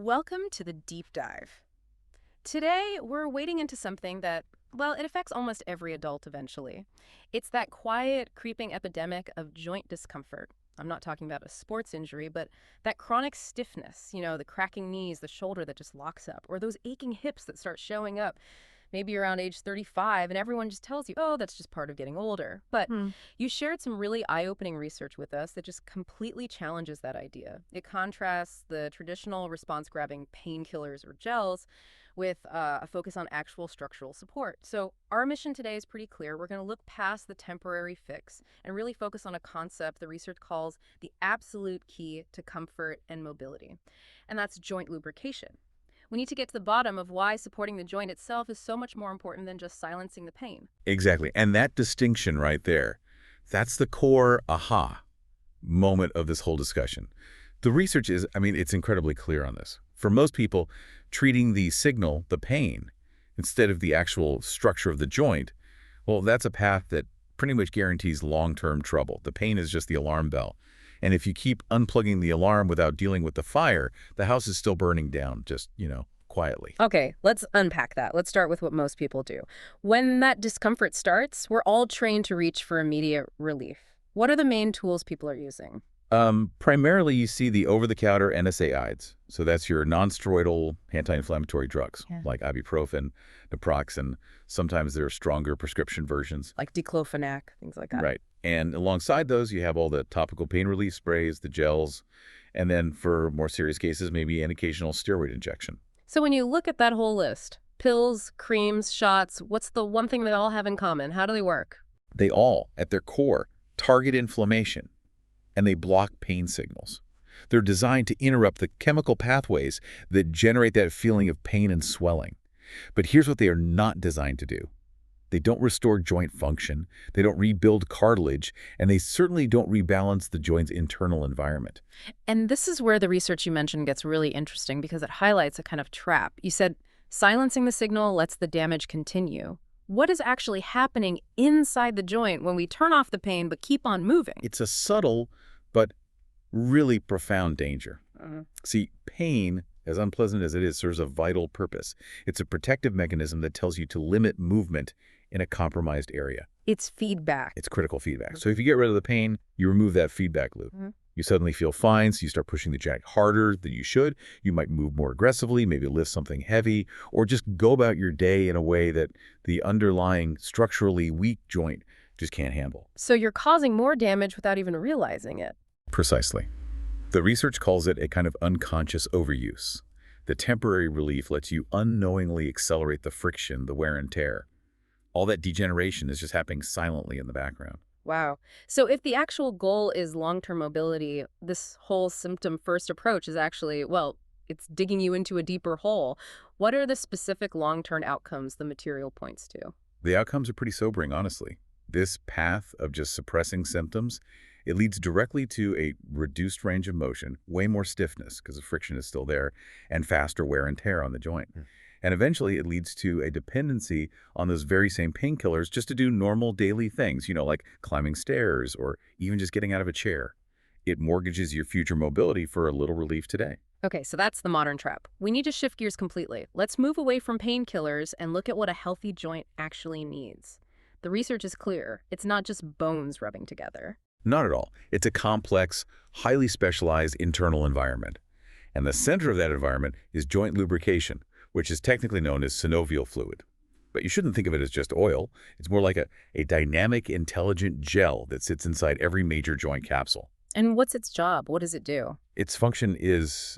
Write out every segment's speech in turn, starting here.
Welcome to the deep dive. Today, we're wading into something that, well, it affects almost every adult eventually. It's that quiet, creeping epidemic of joint discomfort. I'm not talking about a sports injury, but that chronic stiffness, the cracking knees, the shoulder that just locks up, or those aching hips that start showing up maybe around age 35, and everyone just tells you, oh, that's just part of getting older. But Hmm. you shared some really eye-opening research with us that just completely challenges that idea. It contrasts the traditional response-grabbing painkillers or gels with a focus on actual structural support. So our mission today is pretty clear. We're going to look past the temporary fix and really focus on a concept the research calls the absolute key to comfort and mobility, and that's joint lubrication. We need to get to the bottom of why supporting the joint itself is so much more important than just silencing the pain. Exactly. And that distinction right there, that's the core aha moment of this whole discussion. The research is, it's incredibly clear on this. For most people, treating the signal, the pain, instead of the actual structure of the joint, well, that's a path that pretty much guarantees long-term trouble. The pain is just the alarm bell. And if you keep unplugging the alarm without dealing with the fire, the house is still burning down, just, quietly. Okay, let's unpack that. Let's start with what most people do. When that discomfort starts, we're all trained to reach for immediate relief. What are the main tools people are using? Primarily, you see the over-the-counter NSAIDs. So that's your non-steroidal anti-inflammatory drugs, Yeah. like ibuprofen, naproxen. Sometimes there are stronger prescription versions. Like diclofenac, things like that. Right. And alongside those, you have all the topical pain relief sprays, the gels, and then for more serious cases, maybe an occasional steroid injection. So when you look at that whole list, pills, creams, shots, what's the one thing they all have in common? How do they work? They all, at their core, target inflammation, and they block pain signals. They're designed to interrupt the chemical pathways that generate that feeling of pain and swelling. But here's what they are not designed to do. They don't restore joint function, they don't rebuild cartilage, and they certainly don't rebalance the joint's internal environment. And this is where the research you mentioned gets really interesting because it highlights a kind of trap. You said silencing the signal lets the damage continue. What is actually happening inside the joint when we turn off the pain but keep on moving? It's a subtle but really profound danger. Uh, See, pain, as unpleasant as it is, serves a vital purpose. It's a protective mechanism that tells you to limit movement in a compromised area. It's feedback. It's critical feedback. So if you get rid of the pain, you remove that feedback loop. Mhm. You suddenly feel fine, so you start pushing the jack harder than you should. You might move more aggressively, maybe lift something heavy, or just go about your day in a way that the underlying structurally weak joint just can't handle. So you're causing more damage without even realizing it. Precisely. The research calls it a kind of unconscious overuse. The temporary relief lets you unknowingly accelerate the friction, the wear and tear. All that degeneration is just happening silently in the background. Wow. So if the actual goal is long-term mobility, this whole symptom-first approach is actually, well, it's digging you into a deeper hole. What are the specific long-term outcomes the material points to? The outcomes are pretty sobering, honestly. This path of just suppressing symptoms, it leads directly to a reduced range of motion, way more stiffness because the friction is still there, and faster wear and tear on the joint. And eventually it leads to a dependency on those very same painkillers just to do normal daily things, like climbing stairs or even just getting out of a chair. It mortgages your future mobility for a little relief today. Okay, so that's the modern trap. We need to shift gears completely. Let's move away from painkillers and look at what a healthy joint actually needs. The research is clear. It's not just bones rubbing together. Not at all. It's a complex, highly specialized internal environment. And the center of that environment is joint lubrication, which is technically known as synovial fluid. But you shouldn't think of it as just oil. It's more like a dynamic, intelligent gel that sits inside every major joint capsule. And what's its job? What does it do? Its function is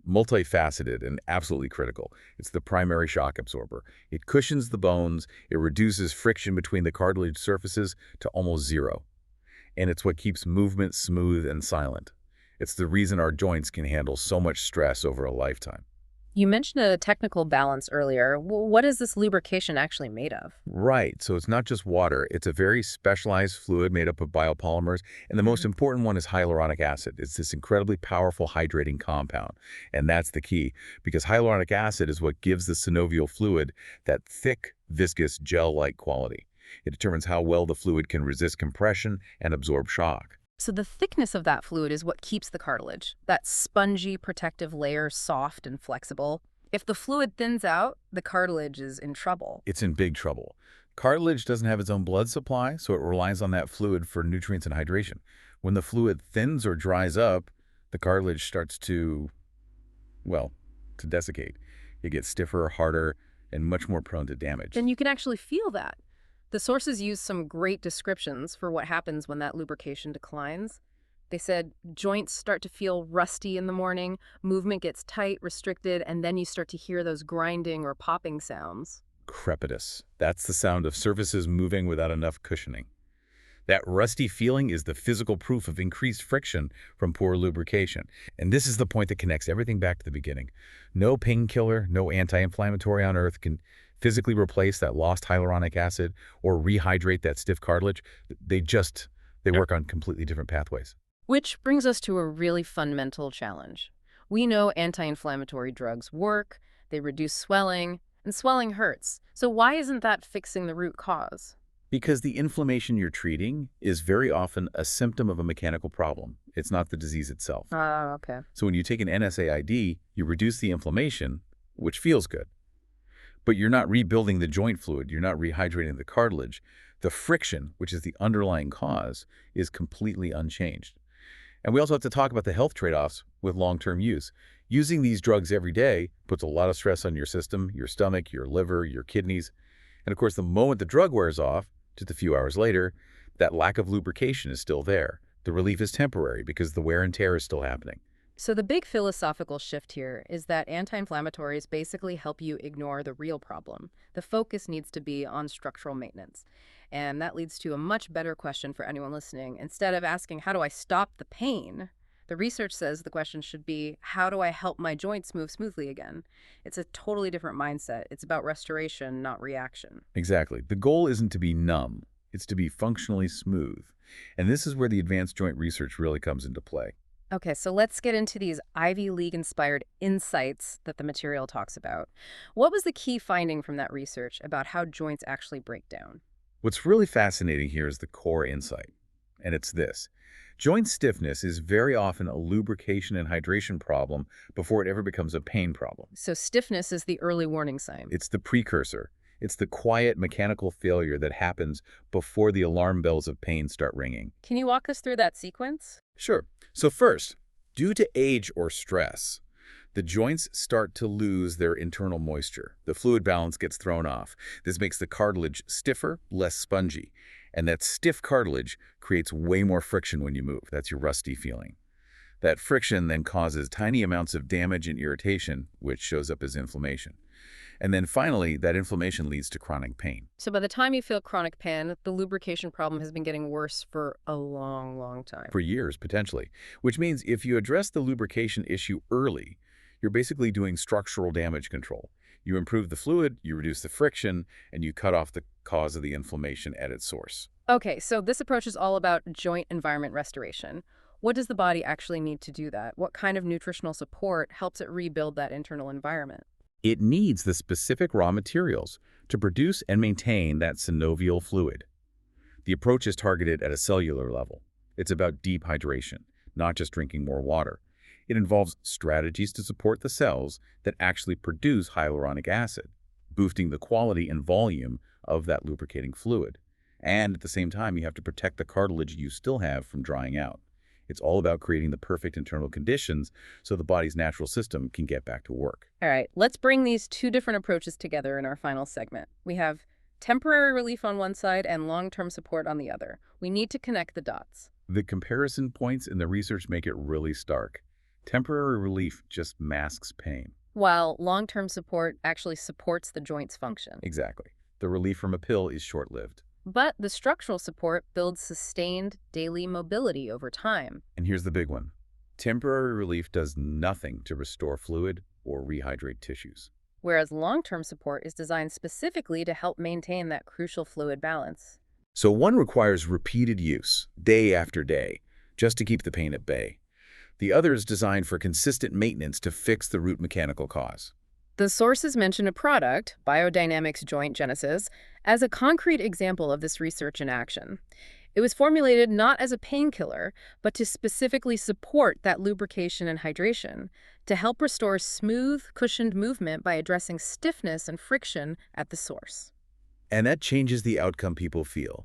multifaceted and absolutely critical. It's the primary shock absorber. It cushions the bones. It reduces friction between the cartilage surfaces to almost zero. And it's what keeps movement smooth and silent. It's the reason our joints can handle so much stress over a lifetime. You mentioned a technical balance earlier. What is this lubrication actually made of? Right, so it's not just water. It's a very specialized fluid made up of biopolymers, and the most important one is hyaluronic acid. It's this incredibly powerful hydrating compound, and that's the key, because hyaluronic acid is what gives the synovial fluid that thick, viscous, gel-like quality. It determines how well the fluid can resist compression and absorb shock. So the thickness of that fluid is what keeps the cartilage, that spongy protective layer, soft and flexible. If the fluid thins out, the cartilage is in trouble. It's in big trouble. Cartilage doesn't have its own blood supply, so it relies on that fluid for nutrients and hydration. When the fluid thins or dries up, the cartilage starts to, well, to desiccate. It gets stiffer, harder, and much more prone to damage. And you can actually feel that. The sources use some great descriptions for what happens when that lubrication declines. They said joints start to feel rusty in the morning, movement gets tight, restricted, and then you start to hear those grinding or popping sounds. Crepitus. That's the sound of surfaces moving without enough cushioning. That rusty feeling is the physical proof of increased friction from poor lubrication. And this is the point that connects everything back to the beginning. No painkiller, no anti-inflammatory on earth can physically replace that lost hyaluronic acid or rehydrate that stiff cartilage. They work on completely different pathways. Which brings us to a really fundamental challenge. We know anti-inflammatory drugs work, they reduce swelling, and swelling hurts. So why isn't that fixing the root cause? Because the inflammation you're treating is very often a symptom of a mechanical problem. It's not the disease itself. Okay. So when you take an NSAID, you reduce the inflammation, which feels good. But you're not rebuilding the joint fluid. You're not rehydrating the cartilage. The friction, which is the underlying cause, is completely unchanged. And we also have to talk about the health trade-offs with long-term use. Using these drugs every day puts a lot of stress on your system, your stomach, your liver, your kidneys. And of course, the moment the drug wears off, just a few hours later, that lack of lubrication is still there. The relief is temporary because the wear and tear is still happening. So the big philosophical shift here is that anti-inflammatories basically help you ignore the real problem. The focus needs to be on structural maintenance. And that leads to a much better question for anyone listening. Instead of asking, how do I stop the pain? The research says the question should be, how do I help my joints move smoothly again? It's a totally different mindset. It's about restoration, not reaction. Exactly. The goal isn't to be numb. It's to be functionally smooth. And this is where the advanced joint research really comes into play. Okay, so let's get into these Ivy League-inspired insights that the material talks about. What was the key finding from that research about how joints actually break down? What's really fascinating here is the core insight, and it's this. Joint stiffness is very often a lubrication and hydration problem before it ever becomes a pain problem. So stiffness is the early warning sign. It's the precursor. It's the quiet mechanical failure that happens before the alarm bells of pain start ringing. Can you walk us through that sequence? Sure. So first, due to age or stress, the joints start to lose their internal moisture. The fluid balance gets thrown off. This makes the cartilage stiffer, less spongy. And that stiff cartilage creates way more friction when you move. That's your rusty feeling. That friction then causes tiny amounts of damage and irritation, which shows up as inflammation. And then finally, that inflammation leads to chronic pain. So by the time you feel chronic pain, the lubrication problem has been getting worse for a long, long time. For years, potentially. Which means if you address the lubrication issue early, you're basically doing structural damage control. You improve the fluid, you reduce the friction, and you cut off the cause of the inflammation at its source. Okay, so this approach is all about joint environment restoration. What does the body actually need to do that? What kind of nutritional support helps it rebuild that internal environment? It needs the specific raw materials to produce and maintain that synovial fluid. The approach is targeted at a cellular level. It's about deep hydration, not just drinking more water. It involves strategies to support the cells that actually produce hyaluronic acid, boosting the quality and volume of that lubricating fluid. And at the same time, you have to protect the cartilage you still have from drying out. It's all about creating the perfect internal conditions so the body's natural system can get back to work. All right, let's bring these two different approaches together in our final segment. We have temporary relief on one side and long-term support on the other. We need to connect the dots. The comparison points in the research make it really stark. Temporary relief just masks pain. While long-term support actually supports the joint's function. Exactly. The relief from a pill is short-lived. But the structural support builds sustained daily mobility over time. And here's the big one. Temporary relief does nothing to restore fluid or rehydrate tissues. Whereas long-term support is designed specifically to help maintain that crucial fluid balance. So one requires repeated use, day after day, just to keep the pain at bay. The other is designed for consistent maintenance to fix the root mechanical cause. The sources mention a product, Biodynamix Joint Genesis, as a concrete example of this research in action. It was formulated not as a painkiller, but to specifically support that lubrication and hydration, to help restore smooth, cushioned movement by addressing stiffness and friction at the source. And that changes the outcome people feel.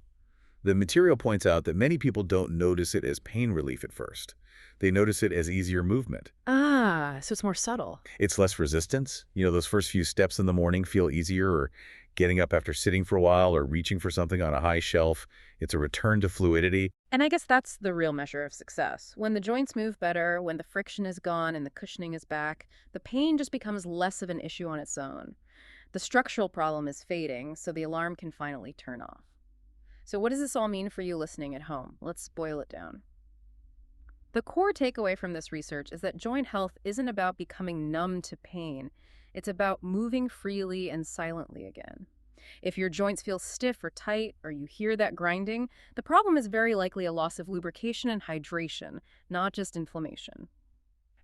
The material points out that many people don't notice it as pain relief at first. They notice it as easier movement. Ah, so it's more subtle. It's less resistance. Those first few steps in the morning feel easier, or getting up after sitting for a while or reaching for something on a high shelf. It's a return to fluidity. And I guess that's the real measure of success. When the joints move better, when the friction is gone and the cushioning is back, the pain just becomes less of an issue on its own. The structural problem is fading, so the alarm can finally turn off. So what does this all mean for you listening at home? Let's boil it down. The core takeaway from this research is that joint health isn't about becoming numb to pain. It's about moving freely and silently again. If your joints feel stiff or tight, or you hear that grinding, the problem is very likely a loss of lubrication and hydration, not just inflammation.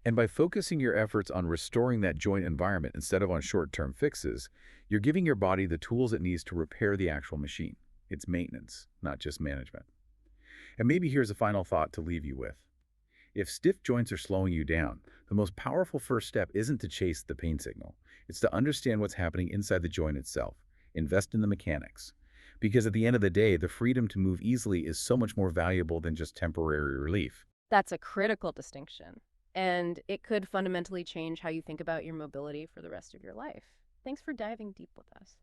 And by focusing your efforts on restoring that joint environment instead of on short-term fixes, you're giving your body the tools it needs to repair the actual machine. It's maintenance, not just management. And maybe here's a final thought to leave you with. If stiff joints are slowing you down, the most powerful first step isn't to chase the pain signal. It's to understand what's happening inside the joint itself. Invest in the mechanics. Because at the end of the day, the freedom to move easily is so much more valuable than just temporary relief. That's a critical distinction, and it could fundamentally change how you think about your mobility for the rest of your life. Thanks for diving deep with us.